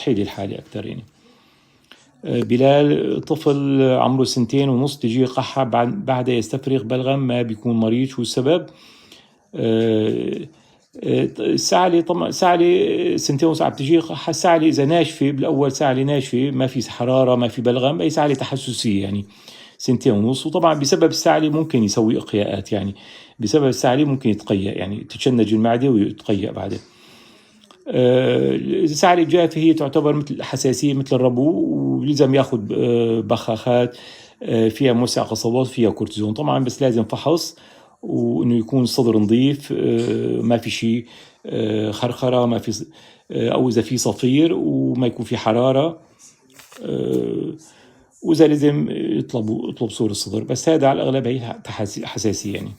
صحي لي الحالة أكثر يعني. بلال طفل عمره 2.5 تجيه قحة بعد يستفرغ بلغم ما بيكون مريض. شو السبب؟ السعلة طبعا سعلة 2.5 عم تجي قحة. السعلة إذا ناشفة بالأول، سعلة ناشفة ما في حرارة ما في بلغم، أي سعلة تحسسية يعني 2.5. وطبعا بسبب السعلة ممكن يسوي إقياءات، يعني بسبب السعلة ممكن يتقيأ، يعني تتشنج المعدة ويتقيأ بعدين. السعلة الجافة هي تعتبر مثل حساسية مثل الربو، ولازم ياخذ بخاخات فيها موسع قصبات فيها كورتيزون طبعا، بس لازم فحص وانه يكون الصدر نظيف، ما في شيء خرخرة، ما في او اذا في صفير، وما يكون في حرارة، واذا لازم يطلب صور الصدر. بس هذا على الاغلب هي حساسية يعني.